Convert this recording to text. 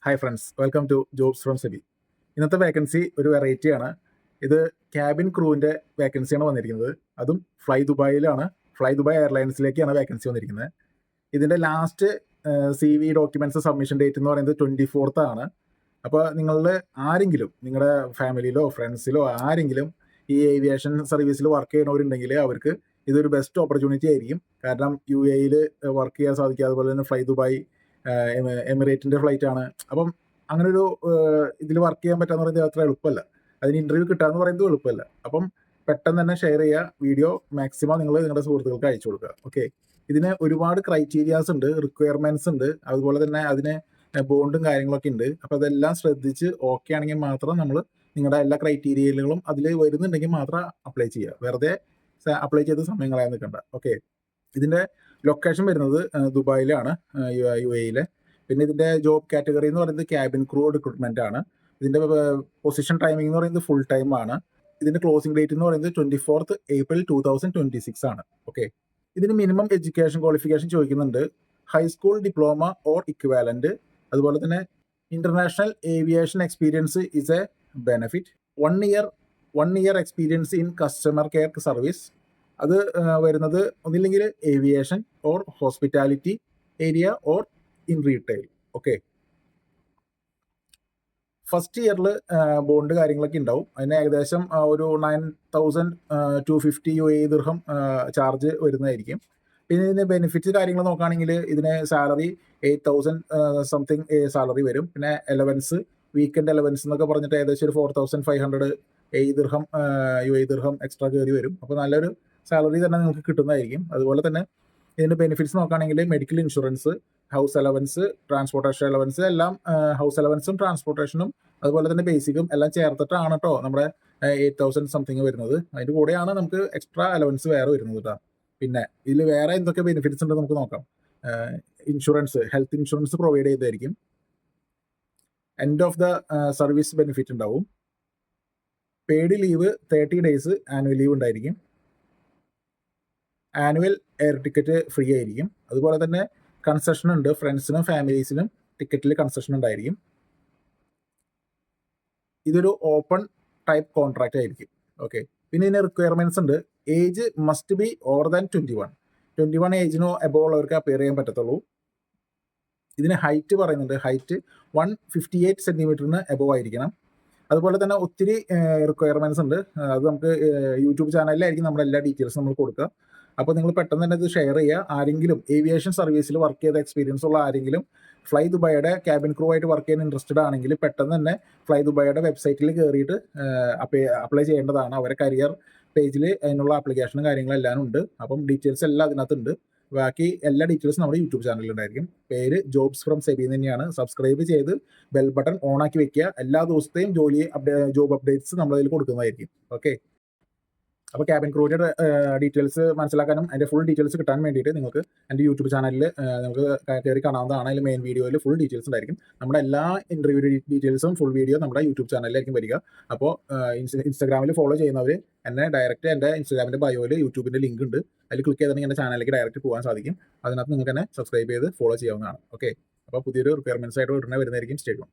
Hi friends, welcome to jobs from SEBI. ഇന്നത്തെ vacancy ഒരു വെറൈറ്റിയാണ്. ഇത് ക്യാബിൻ ക്രൂവിൻ്റെ വേക്കൻസിയാണ് വന്നിരിക്കുന്നത്. അതും ഫ്ലൈ ദുബായിലാണ്. ഫ്ലൈ ദുബായ് എയർലൈൻസിലേക്കാണ് വേക്കൻസി വന്നിരിക്കുന്നത്. ഇതിൻ്റെ last CV documents submission date എന്ന് പറയുന്നത് 24th ആണ്. അപ്പോൾ നിങ്ങളിൽ ആരെങ്കിലും നിങ്ങളുടെ ഫാമിലിയിലോ ഫ്രണ്ട്സിലോ ആരെങ്കിലും ഈ ഏവിയേഷൻ സർവീസിൽ വർക്ക് ചെയ്യണവരുണ്ടെങ്കിൽ അവർക്ക് ഇതൊരു ബെസ്റ്റ് ഓപ്പർച്യൂണിറ്റി ആയിരിക്കും. കാരണം UAE വർക്ക് ചെയ്യാൻ സാധിക്കുക. അതുപോലെ തന്നെ ഫ്ലൈ ദുബായ് എമിറേറ്റിൻ്റെ ഫ്ലൈറ്റ് ആണ്. അപ്പം അങ്ങനെ ഒരു ഇതിൽ വർക്ക് ചെയ്യാൻ പറ്റാന്ന് പറയുന്നത് അത്ര എളുപ്പമല്ല. അതിന് ഇൻ്റർവ്യൂ കിട്ടാന്ന് പറയുന്നത് എളുപ്പമല്ല. അപ്പം പെട്ടെന്ന് തന്നെ ഷെയർ ചെയ്യുക. വീഡിയോ മാക്സിമം നിങ്ങൾ നിങ്ങളുടെ സുഹൃത്തുക്കൾക്ക് അയച്ചു കൊടുക്കുക. ഓക്കെ, ഇതിന് ഒരുപാട് ക്രൈറ്റീരിയാസ് ഉണ്ട്, റിക്വയർമെൻറ്റ്സ് ഉണ്ട്, അതുപോലെ തന്നെ അതിന് ബോണ്ടും കാര്യങ്ങളൊക്കെ ഉണ്ട്. അപ്പോൾ അതെല്ലാം ശ്രദ്ധിച്ച് ഓക്കെ ആണെങ്കിൽ മാത്രം നമ്മൾ നിങ്ങളുടെ എല്ലാ ക്രൈറ്റീരിയകളും അതിൽ വരുന്നുണ്ടെങ്കിൽ മാത്രം അപ്ലൈ ചെയ്യുക. വെറുതെ അപ്ലൈ ചെയ്ത് സമയം കളയാൻ നിൽക്കണ്ട. ഓക്കെ, ഇതിൻ്റെ ലൊക്കേഷൻ വരുന്നത് ദുബായിലാണ്, UAE. പിന്നെ ഇതിൻ്റെ ജോബ് കാറ്റഗറി എന്ന് പറയുന്നത് ക്യാബിൻ ക്രൂ റിക്രൂട്ട്മെൻ്റ് ആണ്. ഇതിൻ്റെ പൊസിഷൻ ടൈമിംഗ് എന്ന് പറയുന്നത് ഫുൾ ടൈം ആണ്. ഇതിൻ്റെ ക്ലോസിംഗ് ഡേറ്റ് എന്ന് പറയുന്നത് 24th April 2026 ആണ്. ഓക്കെ, ഇതിന് മിനിമം എഡ്യൂക്കേഷൻ ക്വാളിഫിക്കേഷൻ ചോദിക്കുന്നുണ്ട്. High school diploma or equivalent. അതുപോലെ തന്നെ international aviation experience is A benefit. 1 year experience in customer care service. അത് വരുന്നത് ഒന്നില്ലെങ്കിൽ aviation or hospitality area or in retail. Okay, first ഇയറിൽ bond കാര്യങ്ങളൊക്കെ ഉണ്ടാവും. അതിന് ഏകദേശം ഒരു 9,250 UAE ദിർഹം ചാർജ് വരുന്നതായിരിക്കും. പിന്നെ ഇതിന് ബെനിഫിറ്റ്സ് കാര്യങ്ങൾ നോക്കുകയാണെങ്കിൽ ഇതിന് സാലറി 8,000 സംതിങ് സാലറി വരും. പിന്നെ എലവൻസ്, വീക്കെൻഡ് എലവൻസ് എന്നൊക്കെ പറഞ്ഞിട്ട് ഏകദേശം ഒരു 4,500 ദിർഹം UAE ദിർഹം എക്സ്ട്രാ കയറി വരും. അപ്പോൾ നല്ലൊരു സാലറി തന്നെ നിങ്ങൾക്ക് കിട്ടുന്നതായിരിക്കും. അതുപോലെ തന്നെ ഇതിൻ്റെ ബെനിഫിറ്റ്സ് നോക്കുകയാണെങ്കിൽ medical insurance, house allowance, transportation allowance, എല്ലാം ഹൗസ് അലവൻസും ട്രാൻസ്പോർട്ടേഷനും അതുപോലെ തന്നെ ബേസിക്കും എല്ലാം ചേർത്തിട്ടാണ് കേട്ടോ നമ്മുടെ 8,000 സംതിങ് വരുന്നത്. അതിൻ്റെ കൂടെയാണ് നമുക്ക് എക്സ്ട്രാ അലവൻസ് വേറെ വരുന്നത് കേട്ടോ. പിന്നെ ഇതിൽ വേറെ എന്തൊക്കെ ബെനിഫിറ്റ്സ് ഉണ്ട് നമുക്ക് നോക്കാം. ഇൻഷുറൻസ്, ഹെൽത്ത് ഇൻഷുറൻസ് പ്രൊവൈഡ് ചെയ്തായിരിക്കും. End of the service benefit ഉണ്ടാവും. Paid leave 30 days annual leave ഉണ്ടായിരിക്കും. ആനുവൽ എയർ ടിക്കറ്റ് ഫ്രീ ആയിരിക്കും. അതുപോലെ തന്നെ കൺസെഷൻ ഉണ്ട്, ഫ്രണ്ട്സിനും ഫാമിലീസിനും ടിക്കറ്റിൽ കൺസെഷൻ ഉണ്ടായിരിക്കും. ഇതൊരു ഓപ്പൺ ടൈപ്പ് കോൺട്രാക്റ്റ് ആയിരിക്കും. ഓക്കെ, പിന്നെ ഇതിന് റിക്വയർമെൻറ്റ്സ് ഉണ്ട്. Age must be over than 21 ഏജിനോ എബോവ് ഉള്ളവർക്ക് അപ്പിയർ ചെയ്യാൻ പറ്റത്തുള്ളൂ. ഇതിന് ഹൈറ്റ് പറയുന്നുണ്ട്. ഹൈറ്റ് 158 സെൻറ്റിമീറ്ററിന് എബോവ് ആയിരിക്കണം. അതുപോലെ തന്നെ ഒത്തിരി റിക്വയർമെൻറ്റ്സ് ഉണ്ട്. അത് നമുക്ക് യൂട്യൂബ് ചാനലിലായിരിക്കും നമ്മുടെ എല്ലാ ഡീറ്റെയിൽസും നമ്മൾ കൊടുക്കുക. അപ്പോൾ നിങ്ങൾ പെട്ടെന്ന് തന്നെ ഇത് ഷെയർ ചെയ്യുക. ആരെങ്കിലും ഏവിയേഷൻ സർവീസിൽ വർക്ക് ചെയ്ത എക്സ്പീരിയൻസ് ഉള്ള ആരെങ്കിലും ഫ്ലൈ ദുബായിയുടെ ക്യാബിൻ ക്രൂ ആയിട്ട് വർക്ക് ചെയ്യാൻ ഇൻട്രസ്റ്റഡ് ആണെങ്കിൽ പെട്ടെന്ന് തന്നെ ഫ്ലൈ ദുബായിയുടെ വെബ്സൈറ്റിൽ കയറിയിട്ട് അപ്ലൈ ചെയ്യേണ്ടതാണ്. അവരെ കരിയർ പേജിൽ അതിനുള്ള ആപ്ലിക്കേഷനും കാര്യങ്ങളെല്ലാം ഉണ്ട്. അപ്പം ഡീറ്റെയിൽസ് എല്ലാം അതിനകത്തുണ്ട്. ബാക്കി എല്ലാ ഡീറ്റെയിൽസും നമ്മുടെ യൂട്യൂബ് ചാനലിൽ ഉണ്ടായിരിക്കും. പേര് ജോബ്സ് ഫ്രം സെബി തന്നെയാണ്. സബ്സ്ക്രൈബ് ചെയ്ത് ബെൽ ബട്ടൺ ഓൺ ആക്കി വെക്കുക. എല്ലാ ദിവസത്തെയും ജോബ് അപ്ഡേറ്റ്സ് നമ്മളതിൽ കൊടുക്കുന്നതായിരിക്കും. ഓക്കെ, അപ്പോൾ ക്യാബിൻ ക്രൂവിൻ്റെ ഡീറ്റെയിൽസ് മനസ്സിലാക്കാനും അതിൻ്റെ ഫുൾ ഡീറ്റെയിൽസ് കിട്ടാൻ വേണ്ടിയിട്ട് നിങ്ങൾക്ക് എൻ്റെ യൂട്യൂബ് ചാനലിൽ നിങ്ങൾക്ക് കയറി കാണാവുന്നതാണ്. അതിൽ മെയിൻ വീഡിയോയിൽ ഫുൾ ഡീറ്റെയിൽസ് ഉണ്ടായിരിക്കും. നമ്മുടെ എല്ലാ ഇൻ്റർവ്യൂ ഡീറ്റെയിൽസും ഫുൾ വീഡിയോ നമ്മുടെ യൂട്യൂബ് ചാനലിലായിരിക്കും വരിക. അപ്പോൾ ഇൻസ്റ്റാഗ്രാമിൽ ഫോളോ ചെയ്യുന്നവർ എന്നെ ഡയറക്റ്റ് എൻ്റെ ഇൻസ്റ്റാഗ്രാമിൻ്റെ ബയോയിൽ യൂട്യൂബിൻ്റെ ലിങ്ക് ഉണ്ട്. അതിൽ ക്ലിക്ക് ചെയ്തിട്ടുണ്ടെങ്കിൽ എൻ്റെ ചാനലിലേക്ക് ഡയറക്റ്റ് പോകാൻ സാധിക്കും. അതിനകത്ത് നിങ്ങൾക്ക് തന്നെ സബ്സ്ക്രൈബ് ചെയ്ത് ഫോളോ ചെയ്യാവുന്നതാണ്. ഓക്കെ, അപ്പോൾ പുതിയൊരു റിക്വയർമെൻറ്റ്സ് ആയിട്ട് ഉടനെ വരുന്നതായിരിക്കും. Stay tune.